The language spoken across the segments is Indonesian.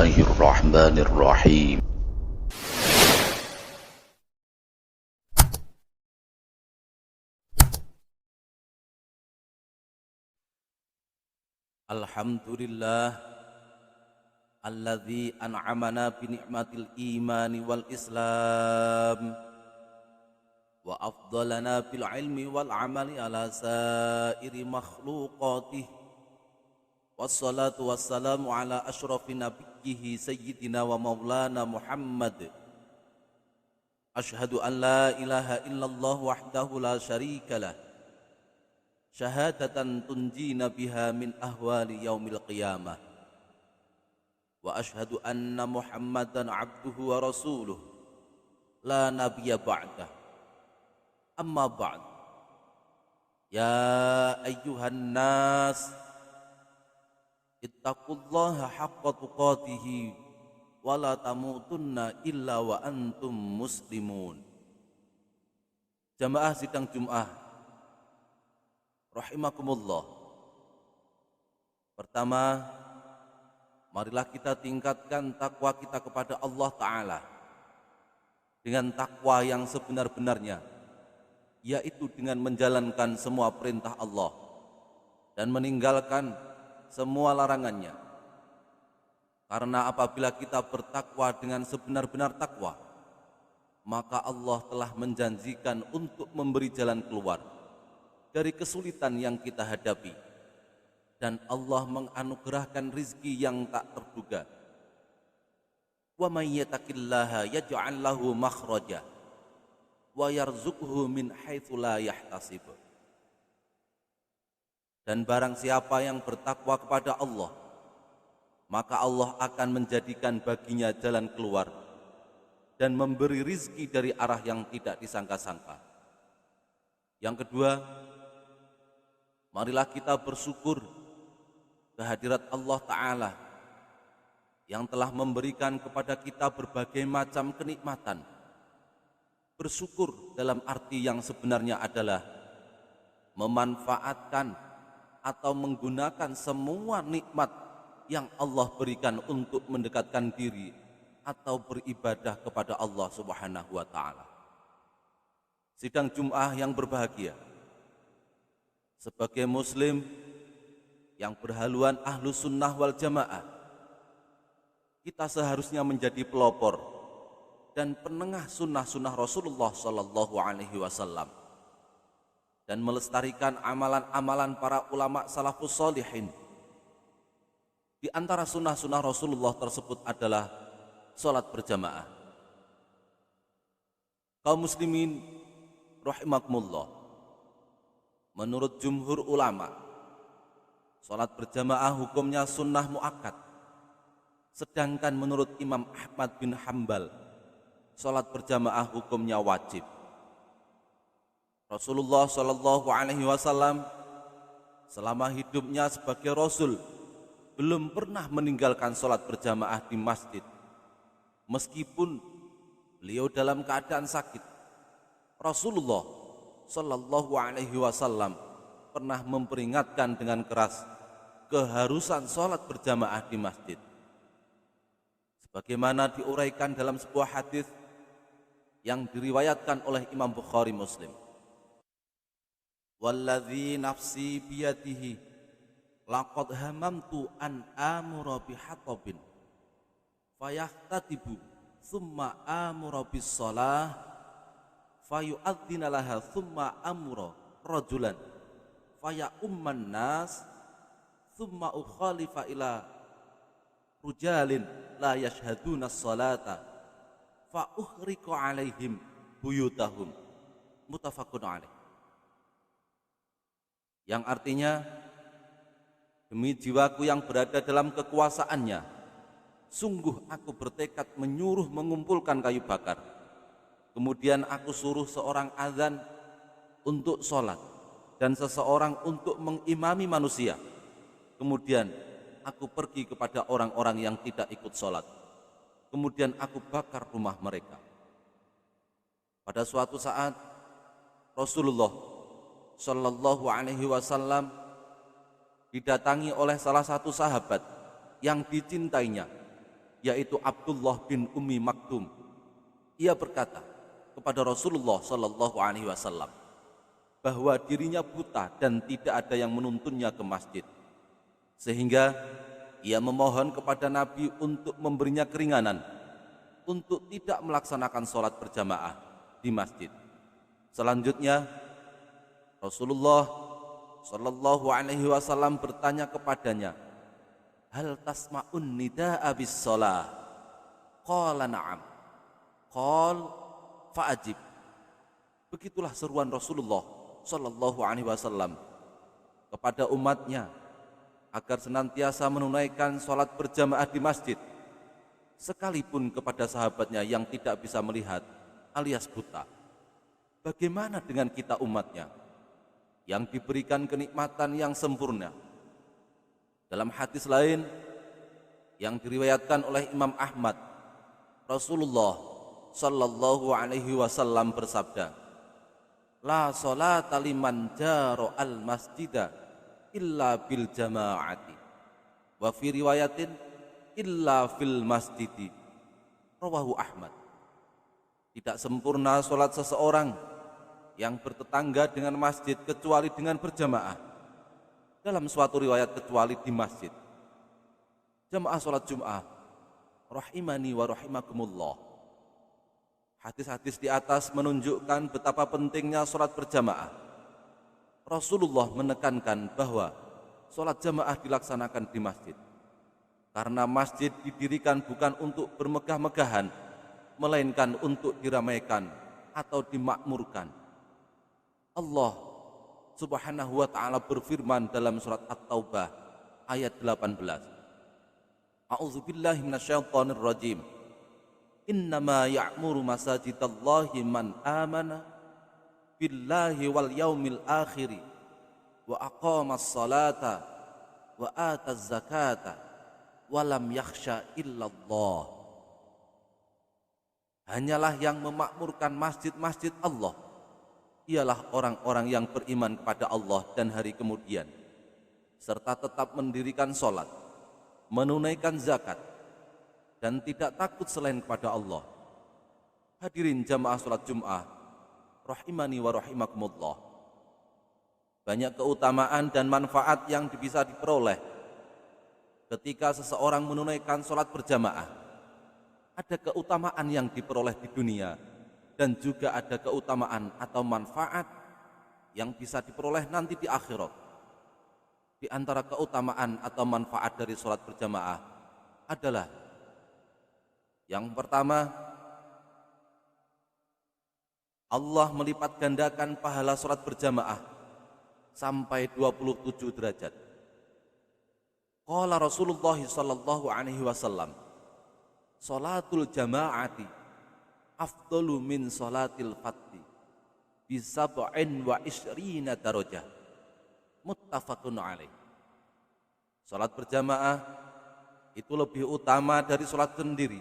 الله الرحمن الرحيم Alhamdulillah alladzi an'amana bi ni'matil imani wal islam wa afdalana bil ilmi wal amali ala sairi makhluqatih wassalatu wassalamu ala asyrafin nabiyhi sayyidina wa maulana Muhammad. Ashhadu an la ilaha illallah wahdahu la syarikalah syahadatan tunjina biha min ahwali yaumil qiyamah wa ashhadu anna Muhammadan abduhu wa rasuluh la nabiyya ba'dah. Amma ba'd, ya ayyuhan nas ittaqullaha haqqa tuqatih wa la tamutunna illa wa antum muslimun. Jamaah sidang Jumat rahimakumullah. Pertama, marilah kita tingkatkan takwa kita kepada Allah Ta'ala dengan takwa yang sebenar-benarnya, yaitu dengan menjalankan semua perintah Allah dan meninggalkan semua larangannya. Karena apabila kita bertakwa dengan sebenar-benar takwa, maka Allah telah menjanjikan untuk memberi jalan keluar dari kesulitan yang kita hadapi, dan Allah menganugerahkan rizki yang tak terduga. Wa may yattaqillaha yaj'al lahu makhraja wa yarzuqhu min haitsu la yahtasib. Dan barang siapa yang bertakwa kepada Allah, maka Allah akan menjadikan baginya jalan keluar dan memberi rizki dari arah yang tidak disangka-sangka. Yang kedua, marilah kita bersyukur kehadirat Allah Ta'ala yang telah memberikan kepada kita berbagai macam kenikmatan. Bersyukur dalam arti yang sebenarnya adalah memanfaatkan atau menggunakan semua nikmat yang Allah berikan untuk mendekatkan diri atau beribadah kepada Allah Subhanahu wa Ta'ala. Sidang Jum'ah yang berbahagia, sebagai muslim yang berhaluan ahlu sunnah wal jamaah, kita seharusnya menjadi pelopor dan penengah sunnah-sunnah Rasulullah Sallallahu Alaihi Wasallam dan melestarikan amalan-amalan para ulama salafus solihin. Di antara sunnah-sunnah Rasulullah tersebut adalah sholat berjamaah. Kaum muslimin rahimakumullah, menurut jumhur ulama, sholat berjamaah hukumnya sunnah muakkad. Sedangkan menurut Imam Ahmad bin Hanbal, sholat berjamaah hukumnya wajib. Rasulullah Shallallahu Alaihi Wasallam selama hidupnya sebagai Rasul belum pernah meninggalkan sholat berjamaah di masjid. Meskipun beliau dalam keadaan sakit, Rasulullah Shallallahu Alaihi Wasallam pernah memperingatkan dengan keras keharusan sholat berjamaah di masjid. Sebagaimana diuraikan dalam sebuah hadis yang diriwayatkan oleh Imam Bukhari Muslim. Walladzi nafsi biyadihi laqad hamamtu an amura bihatabin fayahtatibu thumma amura bis shalah fayu'adzina laha thumma amura rajulan faya umman nas thumma ukhalifa ila rujalin la yashhaduna as-salata fa uhriqu alaihim buyutahum. Muttafaqun alaih. Yang artinya, demi jiwaku yang berada dalam kekuasaannya, sungguh aku bertekad menyuruh mengumpulkan kayu bakar. Kemudian aku suruh seorang azan untuk sholat dan seseorang untuk mengimami manusia. Kemudian aku pergi kepada orang-orang yang tidak ikut sholat. Kemudian aku bakar rumah mereka. Pada suatu saat Rasulullah Sallallahu Alaihi Wasallam didatangi oleh salah satu sahabat yang dicintainya yaitu Abdullah bin Ummi Maktum. Ia berkata kepada Rasulullah sallallahu alaihi wasallam bahwa dirinya buta dan tidak ada yang menuntunnya ke masjid, sehingga ia memohon kepada Nabi untuk memberinya keringanan untuk tidak melaksanakan sholat berjamaah di masjid. Selanjutnya Rasulullah sallallahu alaihi wasallam bertanya kepadanya, hal tasma'un nida'a bis shalah? Qala na'am. Qal fa'ajib. Begitulah seruan Rasulullah sallallahu alaihi wasallam kepada umatnya agar senantiasa menunaikan sholat berjamaah di masjid, sekalipun kepada sahabatnya yang tidak bisa melihat alias buta. Bagaimana dengan kita umatnya yang diberikan kenikmatan yang sempurna? Dalam hadis lain yang diriwayatkan oleh Imam Ahmad, Rasulullah sallallahu alaihi wasallam bersabda, la sholata liman jaro al masjida illa bil jama'ati, wa fi riwayatin illa fil masjidi, rawahu Ahmad. Tidak sempurna sholat seseorang yang bertetangga dengan masjid kecuali dengan berjamaah. Dalam suatu riwayat kecuali di masjid. Jamaah sholat Jum'ah, rahimani wa rahimakumullah. Hadis-hadis di atas menunjukkan betapa pentingnya sholat berjamaah. Rasulullah menekankan bahwa sholat jamaah dilaksanakan di masjid, karena masjid didirikan bukan untuk bermegah-megahan, melainkan untuk diramaikan atau dimakmurkan. Allah Subhanahu wa ta'ala berfirman dalam surat At-Taubah ayat 18. A'udzubillahi minasyaitonir rajim. Innama ya'muru masajidallahi man amana billahi wal yaumil akhiri wa aqamas salata wa ataz zakata wa lam yakhsha illallah. Hanyalah yang memakmurkan masjid-masjid Allah ialah orang-orang yang beriman kepada Allah dan hari kemudian, serta tetap mendirikan sholat, menunaikan zakat, dan tidak takut selain kepada Allah. Hadirin jamaah sholat Jum'ah, rahimani wa rahimakumullah. Banyak keutamaan dan manfaat yang bisa diperoleh ketika seseorang menunaikan sholat berjamaah. Ada keutamaan yang diperoleh di dunia, dan juga ada keutamaan atau manfaat yang bisa diperoleh nanti di akhirat. Di antara keutamaan atau manfaat dari sholat berjamaah adalah yang pertama, Allah melipat gandakan pahala sholat berjamaah sampai 27 derajat. Qala Rasulullah sallallahu alaihi wasallam, sholatul jama'ati afdalu min sholatil fadhi bisab'in wa ishrina darajah, muttafaqun alaih. Sholat berjamaah itu lebih utama dari sholat sendiri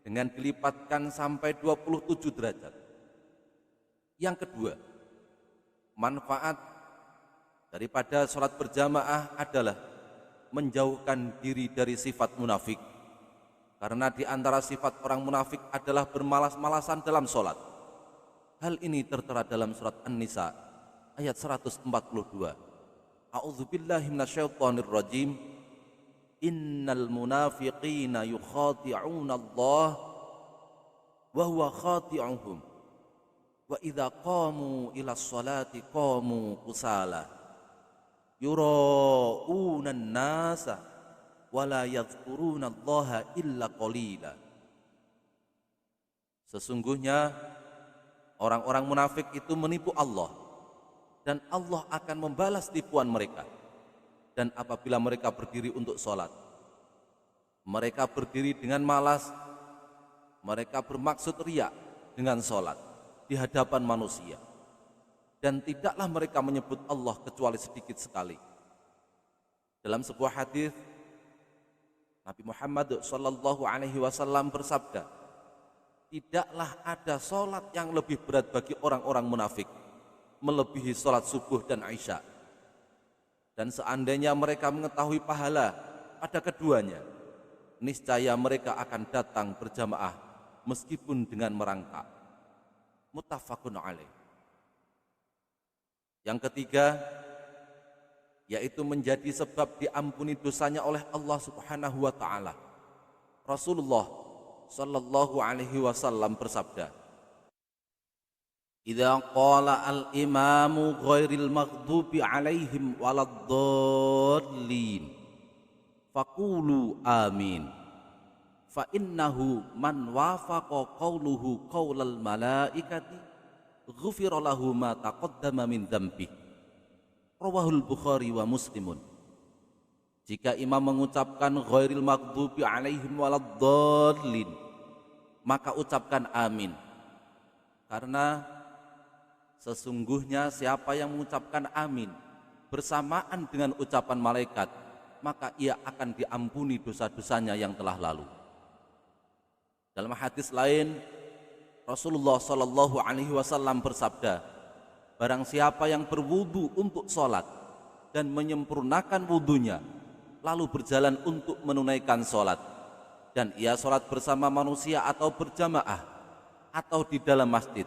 dengan dilipatkan sampai 27 derajat. Yang kedua, manfaat daripada sholat berjamaah adalah menjauhkan diri dari sifat munafik. Karena di antara sifat orang munafik adalah bermalas-malasan dalam sholat. Hal ini tertera dalam surat An-Nisa ayat 142. A'udzubillahi minasyaitonir rajim. Innal munafiqina yukhadi'una Allah wa huwa khadi'uhum. Wa idza qamu ila sholati qamu kusala. Yura'una an-nasa wala yadhkuruna Allaha illa qalila. Sesungguhnya orang-orang munafik itu menipu Allah, dan Allah akan membalas tipuan mereka. Dan apabila mereka berdiri untuk sholat, mereka berdiri dengan malas, mereka bermaksud riya dengan sholat di hadapan manusia, dan tidaklah mereka menyebut Allah kecuali sedikit sekali. Dalam sebuah hadis Nabi Muhammad sallallahu alaihi wasallam bersabda, tidaklah ada sholat yang lebih berat bagi orang-orang munafik melebihi sholat subuh dan isya. Dan seandainya mereka mengetahui pahala pada keduanya, niscaya mereka akan datang berjamaah meskipun dengan merangkak. Muttafaqun alaih. Yang ketiga, yaitu menjadi sebab diampuni dosanya oleh Allah Subhanahu wa taala. Rasulullah sallallahu alaihi wasallam bersabda, "Idza qala al-imamu ghairil maghdubi alaihim waladdallin, faqulu amin. Fa innahu man wafaqa qawluhu qawlal malaikati ghufira lahu ma taqaddama min dhanbihi." Rawahul Bukhari wa Muslimun. Jika imam mengucapkan ghairil maghdubi alaihim waladdallin, maka ucapkan amin. Karena sesungguhnya siapa yang mengucapkan amin bersamaan dengan ucapan malaikat, maka ia akan diampuni dosa-dosanya yang telah lalu. Dalam hadis lain, Rasulullah sallallahu alaihi wasallam bersabda, barang siapa yang berwudu untuk sholat dan menyempurnakan wudunya, lalu berjalan untuk menunaikan sholat, dan ia sholat bersama manusia atau berjamaah atau di dalam masjid,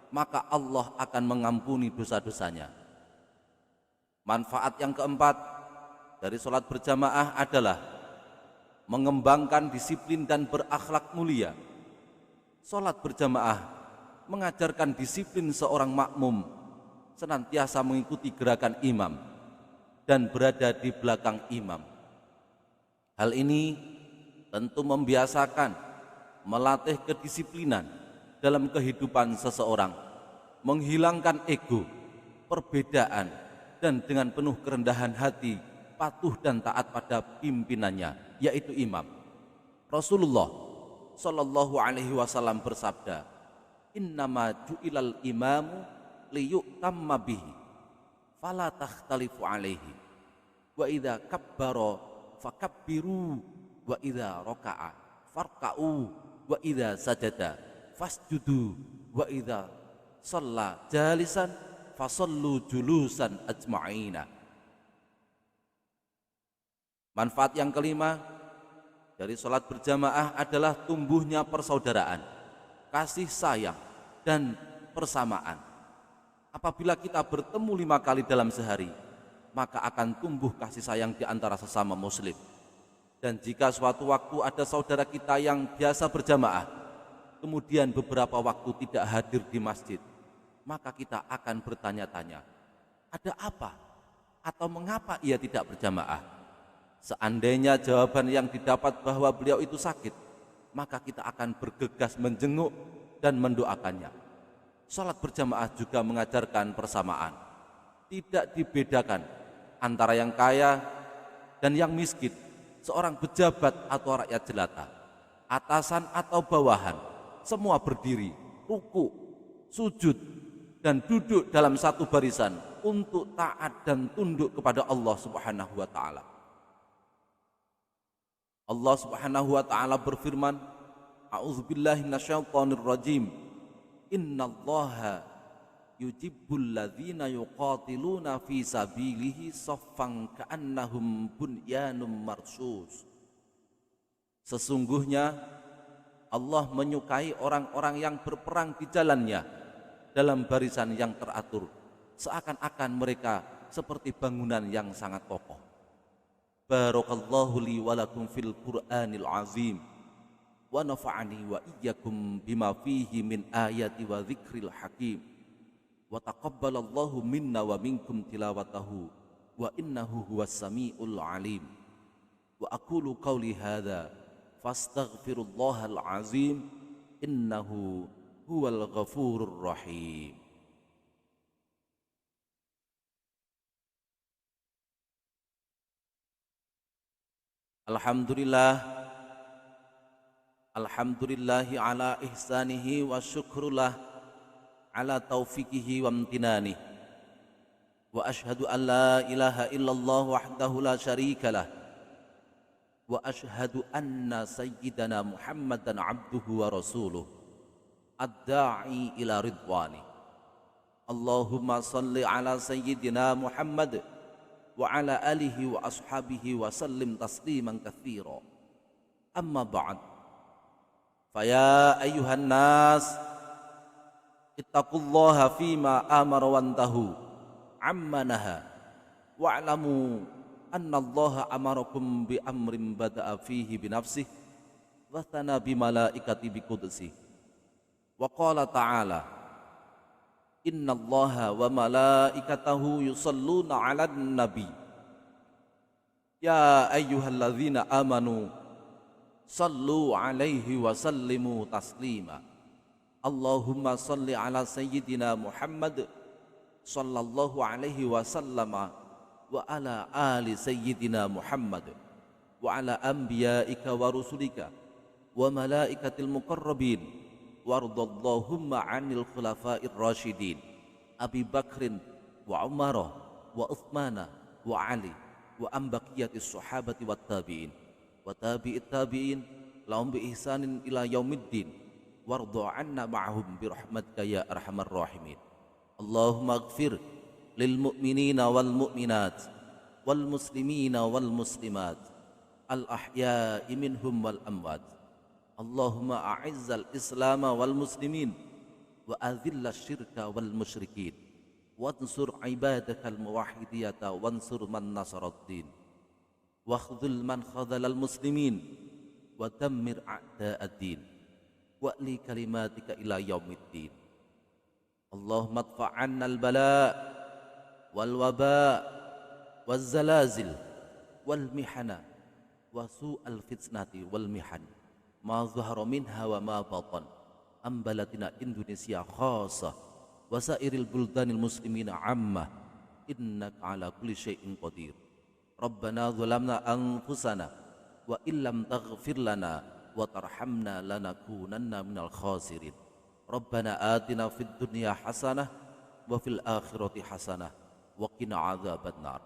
maka Allah akan mengampuni dosa-dosanya. Manfaat yang keempat dari sholat berjamaah adalah mengembangkan disiplin dan berakhlak mulia. Sholat berjamaah mengajarkan disiplin seorang makmum senantiasa mengikuti gerakan imam dan berada di belakang imam. Hal ini tentu membiasakan, melatih kedisiplinan dalam kehidupan seseorang, menghilangkan ego, perbedaan, dan dengan penuh kerendahan hati patuh dan taat pada pimpinannya, yaitu imam. Rasulullah sallallahu alaihi wasallam bersabda, "Innama ju'ilal imamu liyu'tamma bihi fala takhtalifu alaihi wa idza kabbara fakabbiru wa idza raka'a farka'u wa idza sajada fasjudu wa idza shalla jalisan fasallu julusan ajma'ina." Manfaat yang kelima dari sholat berjamaah adalah tumbuhnya persaudaraan, kasih sayang, dan persamaan. Apabila kita bertemu 5 kali dalam sehari, maka akan tumbuh kasih sayang di antara sesama muslim. Dan jika suatu waktu ada saudara kita yang biasa berjamaah, kemudian beberapa waktu tidak hadir di masjid, maka kita akan bertanya-tanya, ada apa? Atau mengapa ia tidak berjamaah? Seandainya jawaban yang didapat bahwa beliau itu sakit, maka kita akan bergegas menjenguk dan mendoakannya. Salat berjamaah juga mengajarkan persamaan. Tidak dibedakan antara yang kaya dan yang miskin, seorang pejabat atau rakyat jelata, atasan atau bawahan, semua berdiri, ruku, sujud, dan duduk dalam satu barisan untuk taat dan tunduk kepada Allah Subhanahu wa taala. Allah Subhanahu wa taala berfirman, "A'udzubillahi minasyaitonir rajim. Innallaha yujibbul ladzina yuqatiluna fi sabilihi shaffan ka'annahum bunyanun marsus." Sesungguhnya Allah menyukai orang-orang yang berperang di jalannya dalam barisan yang teratur, seakan-akan mereka seperti bangunan yang sangat kokoh. Barakallahu li wa lakum fil Qur'anil azim wa nafa'ani wa iyyakum bima fihi min ayati wa dzikril hakim wa taqabbalallahu minna wa minkum tilawatahu wa innahu huwas samiul alim. Wa aqulu qawli hadza fastaghfirullahal azim innahu huwal ghafurur rahim. Alhamdulillah, alhamdulillahi ala ihsanihi wa syukrullah ala taufiqihi wa amtinani. Wa ashhadu an la ilaha illallah wahdahu la syarikalah. Wa ashhadu anna sayyidana Muhammadan abduhu wa rasuluh ad-da'i ila ridwani. Allahumma salli ala sayyidina Muhammad wa ala alihi wa ashabihi wa sallim tasliman katsira. Amma ba'd. Faya ayyuhan nas ittaqullaha fima amara wantahu amma naha wa'lamu annallaha amarakum bi amrin bada'a fihi bi nafsihi wa thana bi malaikati bi qudsi wa qala ta'ala innallaha wa malaikatahu yusalluna 'alan nabi ya ayyuhalladzina amanu sallu 'alaihi wa sallimu taslima Allahumma salli 'ala sayyidina Muhammad sallallahu alaihi wasallama wa ala ali sayyidina Muhammad wa ala anbiya'ika wa rusulika wa malaikatil muqarrabin wardallahumma 'anil khulafa'ir rasyidin Abi Bakrin wa Umar wa Utsman wa Ali wa ambaqiyatis sahabati wat tabi'in wa tabi'it tabi'in lahum bi ihsanin ila yaumiddin warda 'anna ma'hum bi rahmatika ya arhamar rahimin Allahumma ighfir lil mu'minina wal mu'minat wal muslimina wal muslimat al ahya'i minhum wal amwat Allahumma a'izzal islam wal muslimin wa adhillash syirka wal musyrikin wansur ibadakal muwahhidiyata wansur man nasaraddin wakhdhul man khadhalal muslimin wa dammir a'da'ad-din wa'li kalimatika ila yaumiddin Allahumma adfa'anna al-bala' wal waba' wal zalazil wal mihana wa su'al fitnati wal mihan ma zahara minha wa ma batan am balatina Indonesia khassa wa sairil buldanil muslimina amma innaka ala kulli syai'in qadir Rabbana zalamna anfusana wa illam taghfir lana wa tarhamna lanakunanna minal khasirin Rabbana atina fid dunya hasanah wa fil akhirati hasanah wa qina adzabannar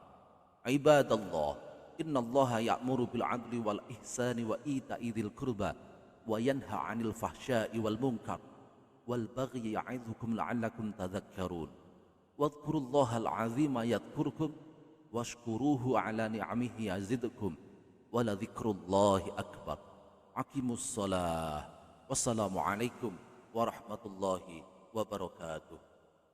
Ibadallah innallaha ya'muru bil 'adli wal ihsani wa ita'i dzil qurba wa yanha 'anil fahsya'i wal munkar wal baghi ya'idzukum la'allakum tadhakkarun wadhkurullahal 'azima yadhkurkum washkuruhu 'ala ni'amihi yazidkum wa la dzikrullahi akbar aqimus shalah wassalamu alaikum warahmatullahi wabarakatuh.